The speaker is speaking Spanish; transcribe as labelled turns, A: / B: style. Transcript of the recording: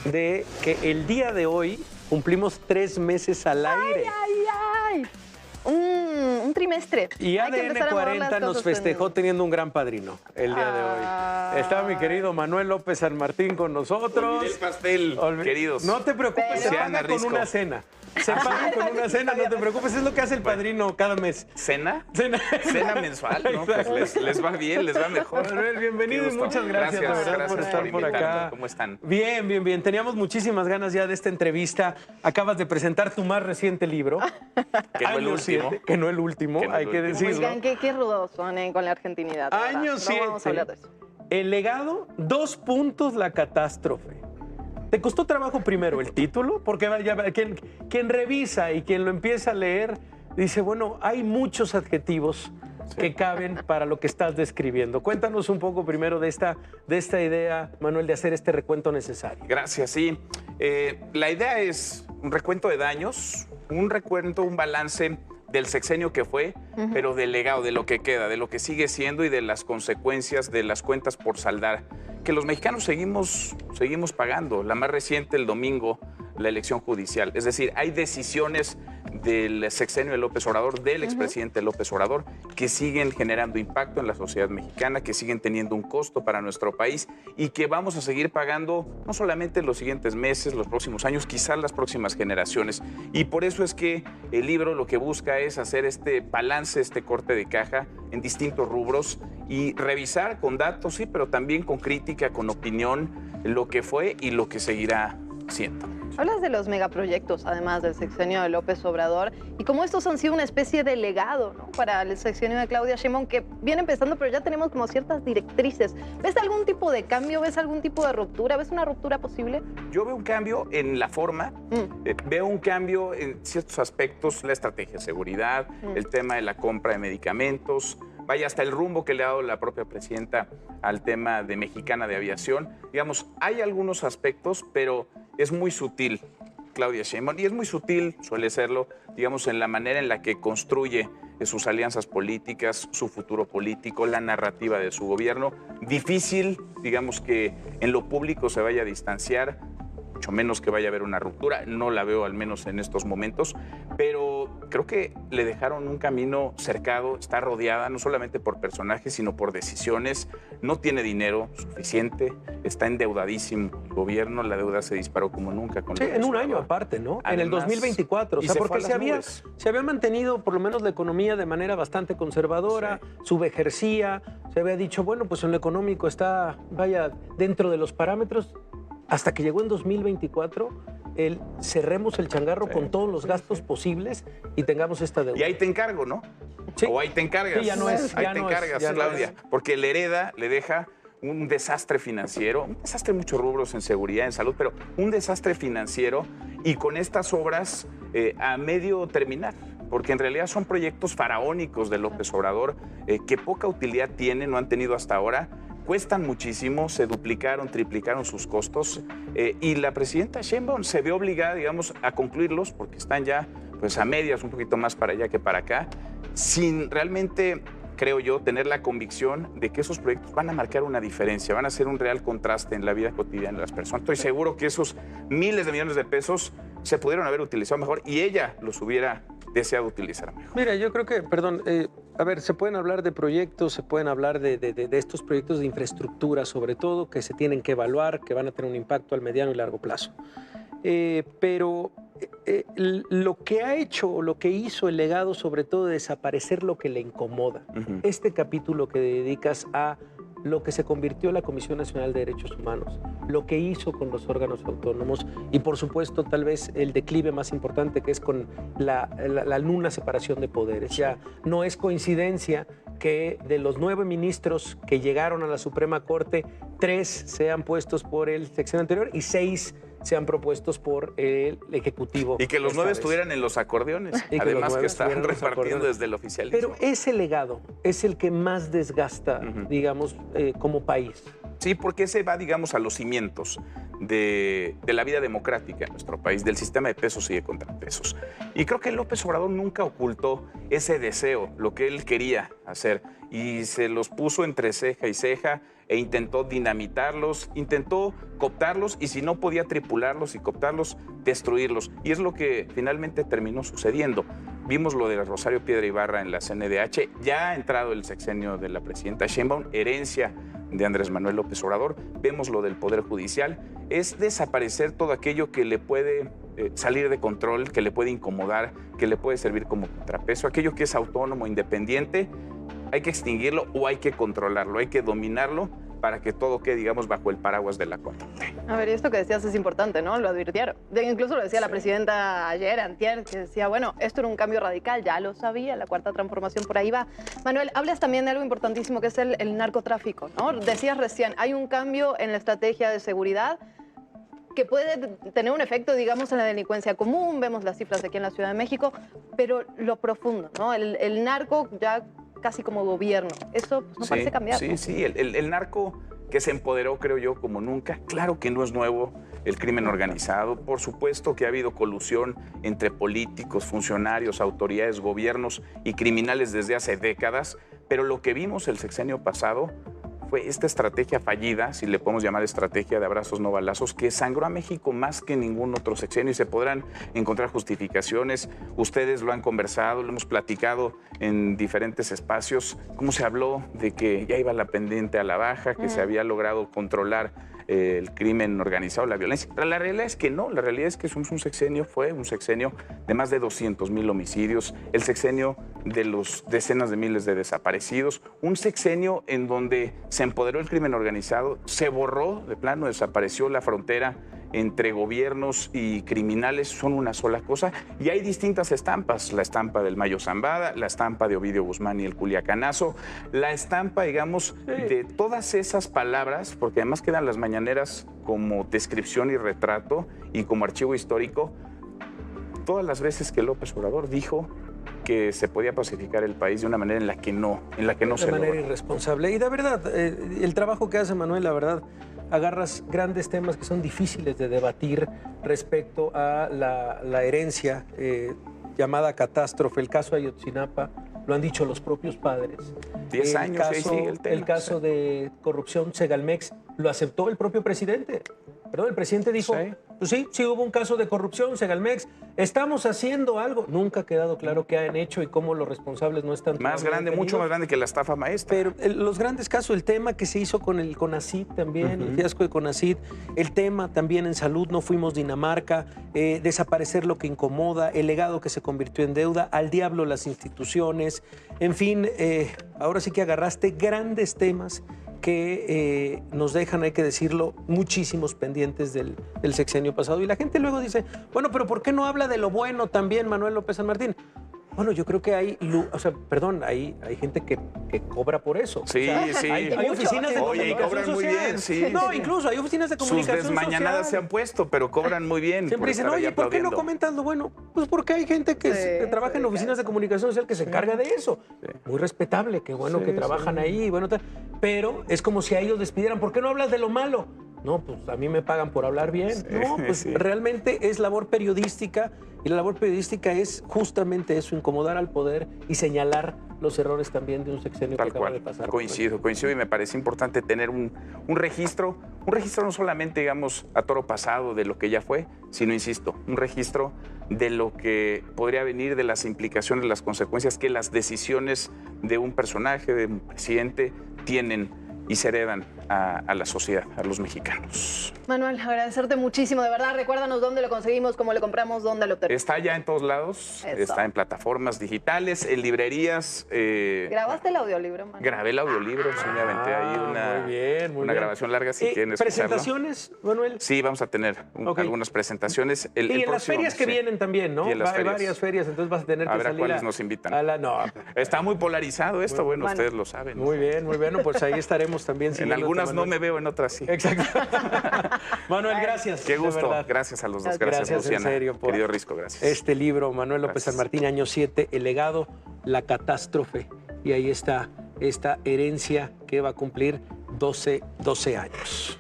A: de que el día de hoy cumplimos 3 meses al aire.
B: ¡Ay! Un trimestre.
A: Y
B: Hay que
A: ADN
B: empezar a mover
A: 40
B: las
A: nos
B: cosas
A: festejó teniendo un gran padrino el día de hoy. Estaba mi querido Manuel López San Martín con nosotros.
C: Olvidé el pastel, queridos.
A: No te preocupes, se paga con una cena. Se paga con una cena, no te preocupes, es lo que hace el padrino cada mes.
C: ¿Cena?
A: Cena.
C: ¿Cena mensual? No, pues les va bien, les va mejor.
A: Manuel, bienvenido y muchas gracias, de verdad, por estar por acá.
C: ¿Cómo están?
A: Bien, bien, bien. Teníamos muchísimas ganas ya de esta entrevista. Acabas de presentar tu más reciente libro.
C: Que no el
A: Año
C: último.
A: 7, que no el último,
C: Que no
A: hay
C: el
A: que
C: último.
A: decirlo.
B: Oigan, qué rudos son con la argentinidad.
A: Año 7.
B: No vamos a hablar de eso.
A: El legado, 2 puntos, la catástrofe. ¿Te costó trabajo primero el título? Porque quien revisa y quien lo empieza a leer dice, bueno, hay muchos adjetivos que caben para lo que estás describiendo. Cuéntanos un poco primero de esta idea, Manuel, de hacer este recuento necesario.
C: Gracias, sí. La idea es un recuento de daños, un recuento, un balance del sexenio que fue, pero del legado, de lo que queda, de lo que sigue siendo y de las consecuencias de las cuentas por saldar, que los mexicanos seguimos pagando. La más reciente, el domingo, la elección judicial. Es decir, hay decisiones del sexenio de López Obrador, del expresidente López Obrador, que siguen generando impacto en la sociedad mexicana, que siguen teniendo un costo para nuestro país y que vamos a seguir pagando no solamente en los siguientes meses, los próximos años, quizás las próximas generaciones. Y por eso es que el libro lo que busca es hacer este balance, este corte de caja en distintos rubros y revisar con datos, sí, pero también con crítica, con opinión, lo que fue y lo que seguirá siendo.
B: Hablas de los megaproyectos, además del sexenio de López Obrador, y cómo estos han sido una especie de legado, ¿no?, para el sexenio de Claudia Sheinbaum, que viene empezando, pero ya tenemos como ciertas directrices. ¿Ves algún tipo de cambio? ¿Ves algún tipo de ruptura? ¿Ves una ruptura posible?
C: Yo veo un cambio en la forma, veo un cambio en ciertos aspectos, la estrategia de seguridad, el tema de la compra de medicamentos, vaya, hasta el rumbo que le ha dado la propia presidenta al tema de Mexicana de Aviación. Digamos, hay algunos aspectos, pero es muy sutil Claudia Sheinbaum, y es muy sutil, suele serlo, digamos, en la manera en la que construye sus alianzas políticas, su futuro político, la narrativa de su gobierno. Difícil, digamos, que en lo público se vaya a distanciar, mucho menos que vaya a haber una ruptura, no la veo al menos en estos momentos, pero creo que le dejaron un camino cercado, está rodeada no solamente por personajes, sino por decisiones, no tiene dinero suficiente, está endeudadísimo el gobierno, la deuda se disparó como nunca. Con
A: en un año aparte, ¿no?
C: Además,
A: en el 2024, o sea, porque se había mantenido por lo menos la economía de manera bastante conservadora, subejercía, se había dicho, bueno, pues en lo económico está, vaya, dentro de los parámetros. Hasta que llegó en 2024, cerremos el changarro con todos los gastos posibles y tengamos esta deuda.
C: Y ahí te encargo, ¿no?
A: Sí.
C: O ahí te encargas.
A: Sí, ya no es.
C: Ahí
A: ya
C: te
A: no
C: encargas,
A: es,
C: Claudia. Porque le hereda, le deja un desastre financiero, un desastre en muchos rubros, en seguridad, en salud, pero un desastre financiero y con estas obras a medio terminar. Porque en realidad son proyectos faraónicos de López Obrador que poca utilidad tienen, no han tenido hasta ahora. Cuestan muchísimo, se duplicaron, triplicaron sus costos y la presidenta Sheinbaum se ve obligada, digamos, a concluirlos porque están ya pues a medias, un poquito más para allá que para acá, sin realmente, creo yo, tener la convicción de que esos proyectos van a marcar una diferencia, van a ser un real contraste en la vida cotidiana de las personas. Estoy seguro que esos miles de millones de pesos se pudieron haber utilizado mejor y ella los hubiera deseado utilizar mejor.
A: Mira, yo creo que, perdón, a ver, se pueden hablar de proyectos, se pueden hablar de estos proyectos de infraestructura, sobre todo, que se tienen que evaluar, que van a tener un impacto al mediano y largo plazo. Pero lo que ha hecho, lo que hizo el legado, sobre todo, de desaparecer lo que le incomoda. Este capítulo que dedicas a lo que se convirtió la Comisión Nacional de Derechos Humanos, lo que hizo con los órganos autónomos y, por supuesto, tal vez el declive más importante, que es con la nula separación de poderes. Ya no es coincidencia que de los 9 ministros que llegaron a la Suprema Corte, 3 sean puestos por el sexenio anterior y 6 sean propuestos por el Ejecutivo.
C: Y que los 9 estuvieran en los acordeones, además que están repartiendo desde el oficialismo.
A: Pero ese legado es el que más desgasta, digamos, como país.
C: Sí, porque ese va, digamos, a los cimientos de la vida democrática en nuestro país, del sistema de pesos y de contrapesos. Y creo que López Obrador nunca ocultó ese deseo, lo que él quería hacer, y se los puso entre ceja y ceja e intentó dinamitarlos, intentó cooptarlos y si no podía tripularlos y cooptarlos, destruirlos. Y es lo que finalmente terminó sucediendo. Vimos lo de Rosario Piedra Ibarra en la CNDH, ya ha entrado el sexenio de la presidenta Sheinbaum, herencia de Andrés Manuel López Obrador. Vemos lo del Poder Judicial, es desaparecer todo aquello que le puede salir de control, que le puede incomodar, que le puede servir como contrapeso, aquello que es autónomo, independiente, hay que extinguirlo o hay que controlarlo, hay que dominarlo para que todo quede, digamos, bajo el paraguas de la 4T.
B: A ver, y esto que decías es importante, ¿no? Lo advirtieron. Incluso lo decía la presidenta ayer, antier, que decía, bueno, esto era un cambio radical, ya lo sabía, la cuarta transformación por ahí va. Manuel, hablas también de algo importantísimo que es el narcotráfico, ¿no? Decías recién, hay un cambio en la estrategia de seguridad que puede tener un efecto, digamos, en la delincuencia común, vemos las cifras aquí en la Ciudad de México, pero lo profundo, ¿no? El narco ya casi como gobierno. Eso pues, no parece cambiar.
C: Sí,
B: ¿no?
C: sí, el narco que se empoderó, creo yo, como nunca. Claro que no es nuevo el crimen organizado. Por supuesto que ha habido colusión entre políticos, funcionarios, autoridades, gobiernos y criminales desde hace décadas, pero lo que vimos el sexenio pasado fue esta estrategia fallida, si le podemos llamar estrategia de abrazos no balazos, que sangró a México más que ningún otro sexenio y se podrán encontrar justificaciones. Ustedes lo han conversado, lo hemos platicado en diferentes espacios, cómo se habló de que ya iba la pendiente a la baja, que se había logrado controlar el crimen organizado, la violencia. Pero la realidad es que no, la realidad es que fue un sexenio de más de 200,000 homicidios, el sexenio de los decenas de miles de desaparecidos, un sexenio en donde se empoderó el crimen organizado, se borró, de plano desapareció la frontera entre gobiernos y criminales, son una sola cosa, y hay distintas estampas, la estampa del Mayo Zambada, la estampa de Ovidio Guzmán y el Culiacanazo, la estampa, digamos, de todas esas palabras, porque además quedan las mañaneras como descripción y retrato y como archivo histórico, todas las veces que López Obrador dijo que se podía pacificar el país de una manera en la que no se logró.
A: De manera irresponsable. Y de verdad, el trabajo que hace Manuel, la verdad, agarras grandes temas que son difíciles de debatir respecto a la herencia llamada catástrofe, el caso Ayotzinapa, lo han dicho los propios padres.
C: 10 años, ahí sigue el tema.
A: El caso de corrupción Segalmex lo aceptó el propio presidente. Perdón, el presidente dijo, pues sí hubo un caso de corrupción, Segalmex, estamos haciendo algo. Nunca ha quedado claro qué han hecho y cómo los responsables no están...
C: Más grande, mucho más grande que la estafa maestra.
A: Pero los grandes casos, el tema que se hizo con el CONACYT también, el fiasco de CONACYT, el tema también en salud, no fuimos Dinamarca, desaparecer lo que incomoda, el legado que se convirtió en deuda, al diablo las instituciones, en fin, ahora sí que agarraste grandes temas que nos dejan, hay que decirlo, muchísimos pendientes del sexenio pasado. Y la gente luego dice, bueno, pero ¿por qué no habla de lo bueno también Manuel López San Martín? Bueno, yo creo que hay gente que cobra por eso.
C: Sí, sí.
A: Hay oficinas de comunicación
C: cobran
A: social.
C: muy bien, sí.
A: No, incluso hay oficinas de comunicación
C: Sus desmañanadas
A: social.
C: se han puesto, pero cobran muy bien.
A: Siempre dicen, oye, ¿por qué no comentas lo bueno? Pues porque hay gente que trabaja en oficinas de comunicación social que se encarga de eso. Muy respetable, qué bueno que trabajan ahí. Bueno, pero es como si a ellos les pidieran, ¿por qué no hablas de lo malo? No, pues a mí me pagan por hablar bien. No, pues realmente es labor periodística y la labor periodística es justamente eso, incomodar al poder y señalar los errores también de un sexenio que acaba de pasar.
C: Coincido y me parece importante tener un registro no solamente, digamos, a toro pasado de lo que ya fue, sino, insisto, un registro de lo que podría venir, de las implicaciones, las consecuencias que las decisiones de un personaje, de un presidente, tienen y se heredan a la sociedad, a los mexicanos.
B: Manuel, agradecerte muchísimo, de verdad. Recuérdanos dónde lo conseguimos, cómo lo compramos, dónde lo obtenemos.
C: Está ya en todos lados, está en plataformas digitales, en librerías.
B: ¿Grabaste el audiolibro, Manuel?
C: Grabé el audiolibro, sí, me aventé ahí una grabación larga si quieren escucharlo.
A: ¿Presentaciones, Manuel?
C: Sí, vamos a tener algunas presentaciones.
A: Y en las ferias que vienen también, ¿no?
C: Hay
A: varias ferias, entonces vas a tener que salir
C: a cuáles nos invitan. Está muy polarizado esto, bueno, ustedes lo saben.
A: Muy bien, pues ahí estaremos también.
C: En algunas no me veo, en otras sí.
A: Exacto. Manuel, gracias.
C: Qué gusto. Gracias a los dos. Gracias Luciana.
A: En serio,
C: querido Risco, gracias.
A: Este libro, Manuel López San Martín, año 7, El legado, la catástrofe. Y ahí está esta herencia que va a cumplir 12 años.